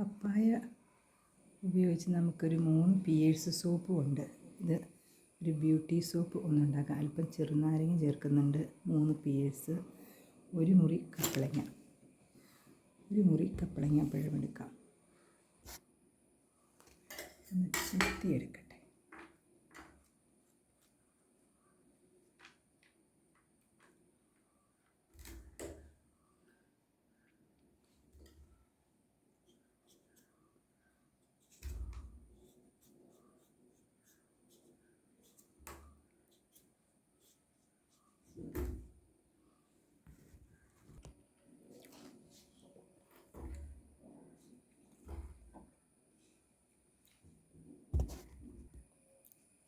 പപ്പായ ഉപയോഗിച്ച് നമുക്കൊരു 3 പിയേഴ്സ് സോപ്പും ഉണ്ട്. ഇത് ഒരു ബ്യൂട്ടി സോപ്പ് ഒന്നുണ്ടാക്കാം. അല്പം ചെറുനാരങ്ങ ചേർക്കുന്നുണ്ട്, 3 പിയേഴ്സ്, 1 മുറി കപ്പളങ്ങ പഴമെടുക്കാം. ഒന്ന് ചെത്തിയെടുക്കട്ടെ.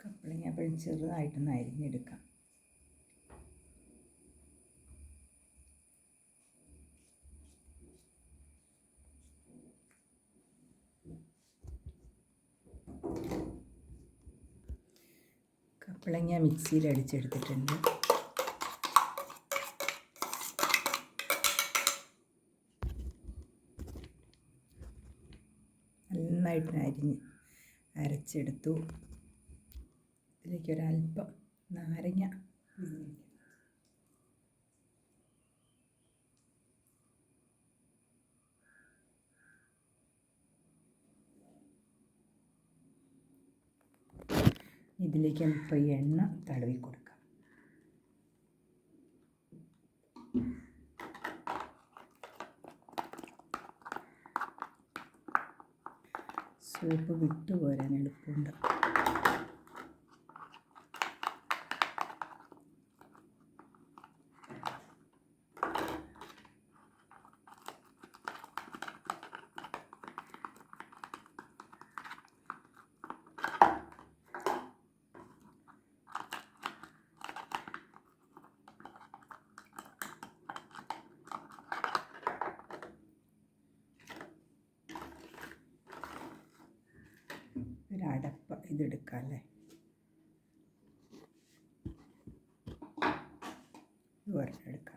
കപ്പളങ്ങാപ്പഴം ചെറുതായിട്ടൊന്ന് അരിഞ്ഞെടുക്കാം. കപ്പളങ്ങ മിക്സിയിൽ അടിച്ചെടുത്തിട്ടുണ്ട്. നന്നായിട്ട് അരച്ചെടുത്തു. ഇതിലേക്ക് ഒരല്പം നാരങ്ങ ഇതിലേക്ക് അല്പം എണ്ണ തടവി കൊടുക്കാം. സോപ്പ് വിട്ടുപോരാൻ എളുപ്പമുണ്ട്. ഒരടപ്പ ഇതെടുക്കാം അല്ലേ. ഒരെണ്ണെടുക്കാം.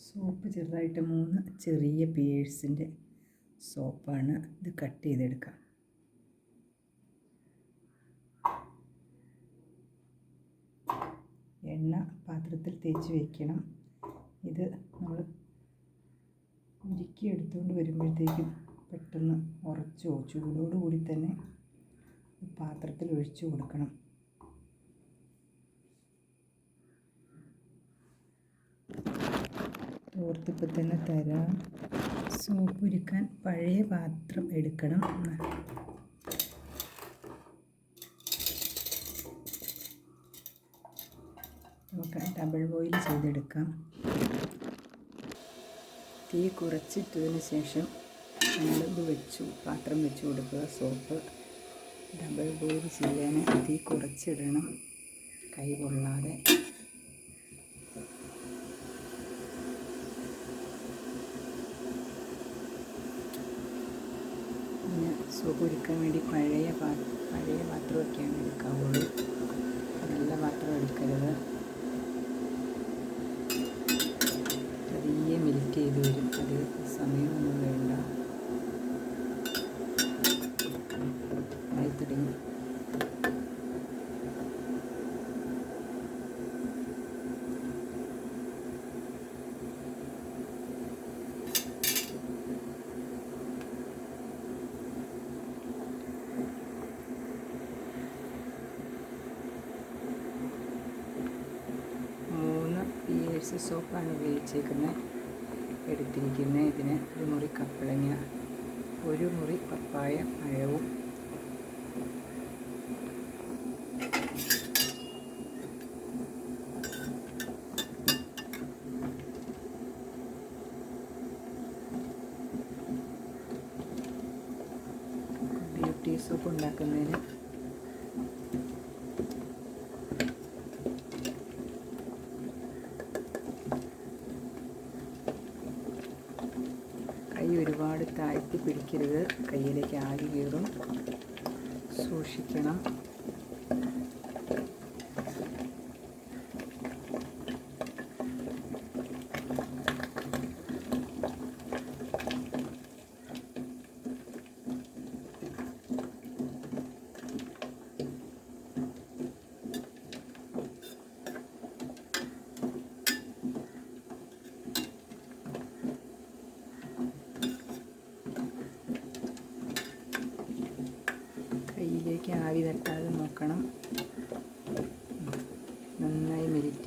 സോപ്പ് ചെറുതായിട്ട് 3 ചെറിയ പിയേഴ്സിൻ്റെ സോപ്പാണ്. ഇത് കട്ട് ചെയ്തെടുക്കാം. എണ്ണ പാത്രത്തിൽ തേച്ച് വയ്ക്കണം. ഇത് നമ്മൾ ഉരുക്കി എടുത്തുകൊണ്ട് വരുമ്പോഴത്തേക്കും പെട്ടെന്ന് ഉറച്ചോ ചൂടോടുകൂടി തന്നെ പാത്രത്തിൽ ഒഴിച്ചു കൊടുക്കണം. തോർത്തിപ്പോൾ തന്നെ തരാം. സോപ്പ് ഉരുക്കാൻ പഴയ പാത്രം എടുക്കണം. നമുക്ക് ഡബിൾ ബോയിൽ ചെയ്തെടുക്കാം. തീ കുറച്ചിട്ടതിന് ശേഷം നമ്മളിത് പാത്രം വെച്ച് കൊടുക്കുക. സോപ്പ് ഡബിൾ ബോയിൽ ചെയ്യാൻ തീ കുറച്ചിടണം, കൈ കൊള്ളാതെ. പിന്നെ സോപ്പ് എടുക്കാൻ വേണ്ടി പഴയ പാത്രമൊക്കെയാണ് എടുക്കാവുള്ളൂ. നല്ല പാത്രം എടുക്കരുത്. പതിയെ മെൽറ്റ് ചെയ്ത് വരും. അത് സമയമൊന്നും വേണ്ട. ആയി തുടങ്ങി. സോപ്പാണ് എടുത്തിരിക്കുന്നത്. ഇതിന് 1 മുറി കപ്പളങ്ങ, 1 മുറി പപ്പായ പഴവും, ബ്യൂട്ടി സോപ്പ് ഉണ്ടാക്കുന്നതിന് കൈ ഒരുപാട് താഴ്ത്തി പിടിക്കരുത്. കയ്യിലേക്ക് ആവി കയറും, സൂക്ഷിക്കണം.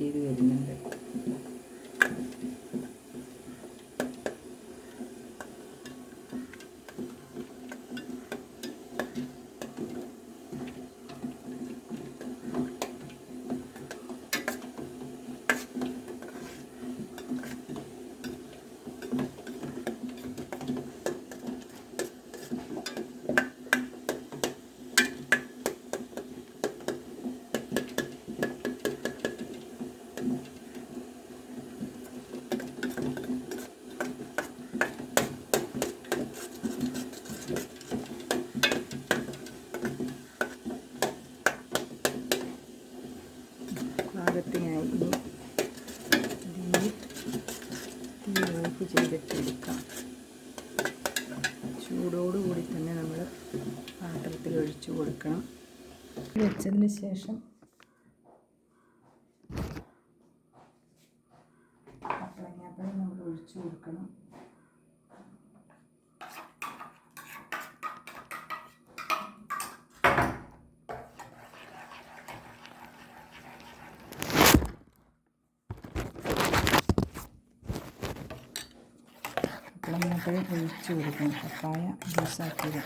സെറ്റ് ചെയ്ത് വരുന്നുണ്ട്. പാകത്തിനായി ഇനി തീ ഓഫ് ചെയ്തിട്ടെടുക്കാം. ചൂടോടുകൂടി തന്നെ നമ്മൾ പാത്രത്തിൽ ഒഴിച്ചു കൊടുക്കണം. വെച്ചതിന് ശേഷം കപ്പളങ്ങാപ്പഴം നമ്മൾ ഒഴിച്ചു കൊടുക്കണം. കപ്പളങ്ങാപ്പഴം ഒഴിച്ചു കൊടുക്കണം. പപ്പായ ജ്യൂസാക്കിയത്.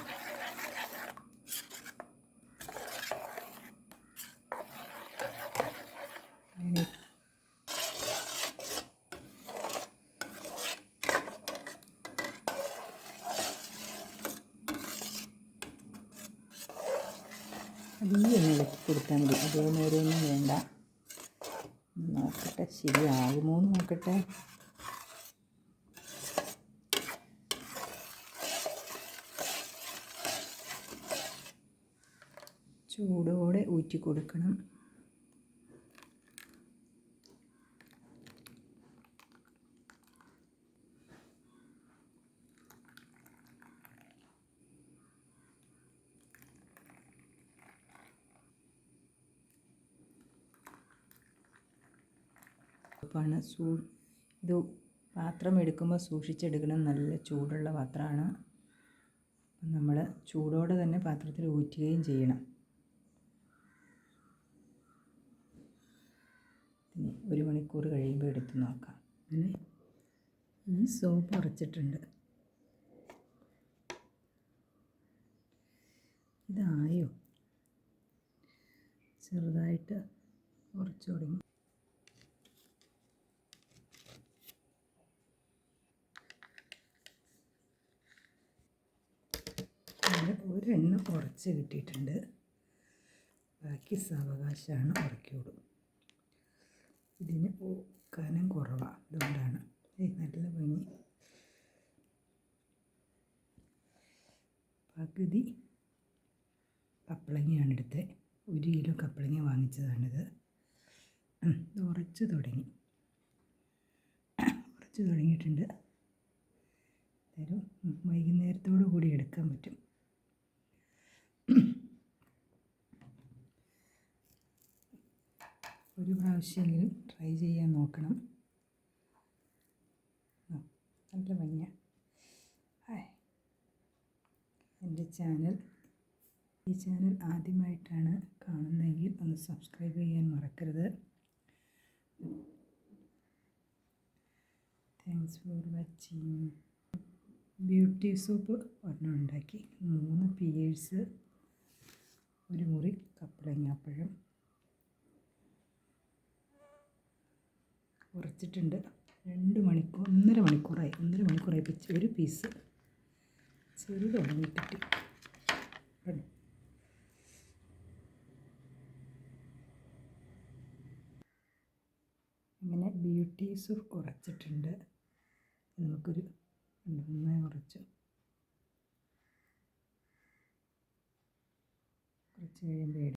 അധികം ഇളക്കി കൊടുത്താൽ മതി. അതേ നേരമൊന്നും വേണ്ട. നോക്കട്ടെ ശരിയാകുമോ എന്ന് നോക്കട്ടെ. ചൂടോടെ ഊറ്റി കൊടുക്കണം. ഇത് പാത്രം എടുക്കുമ്പോൾ സൂക്ഷിച്ചെടുക്കണം. നല്ല ചൂടുള്ള പാത്രമാണ്. നമ്മൾ ചൂടോടെ തന്നെ പാത്രത്തിൽ ഊറ്റുകയും ചെയ്യണം. ഇനി 1 മണിക്കൂർ കഴിയുമ്പോൾ എടുത്ത് നോക്കാം. അങ്ങനെ ഈ സോപ്പ് ഉറച്ചിട്ടുണ്ട്. ഇതായോ? ചെറുതായിട്ട് ഉറച്ചു തുടങ്ങി. ഒരെണ്ണം ഉറച്ച് കിട്ടിയിട്ടുണ്ട്. ബാക്കി സാവകാശമാണ് ഉറക്കിയോളൂ. ഇതിന് കനം കുറവാണ്, അതുകൊണ്ടാണ്. നല്ല ഭംഗി. പകുതി കപ്പളങ്ങയാണ് എടുത്തത്. 1 കിലോ കപ്പളങ്ങ വാങ്ങിച്ചതാണിത്. ഉറച്ച് തുടങ്ങിയിട്ടുണ്ട്. എന്തായാലും വൈകുന്നേരത്തോടു കൂടി എടുക്കാൻ പറ്റും. ഒരു പ്രാവശ്യമെങ്കിലും ട്രൈ ചെയ്യാൻ നോക്കണം. നല്ല ഭംഗിയാണ്. ഈ ചാനൽ ആദ്യമായിട്ടാണ് കാണുന്നതെങ്കിൽ ഒന്ന് സബ്സ്ക്രൈബ് ചെയ്യാൻ മറക്കരുത്. Thanks for watching. Beauty soap ഒരെണ്ണം ഉണ്ടാക്കി. 3 പിയേഴ്സ്, 1 മുറി കപ്പളങ്ങാപ്പഴം ഉറച്ചിട്ടുണ്ട്. 1.5 മണിക്കൂറായി. 1.5 മണിക്കൂറായി. ഒരു പീസ് ചെറുതുണങ്ങി കിട്ടി. അങ്ങനെ ബ്യൂട്ടി സോപ്പ് ഉറച്ചിട്ടുണ്ട്. നമുക്കൊരു നന്നായി കുറച്ച് കഴിയുമ്പോൾ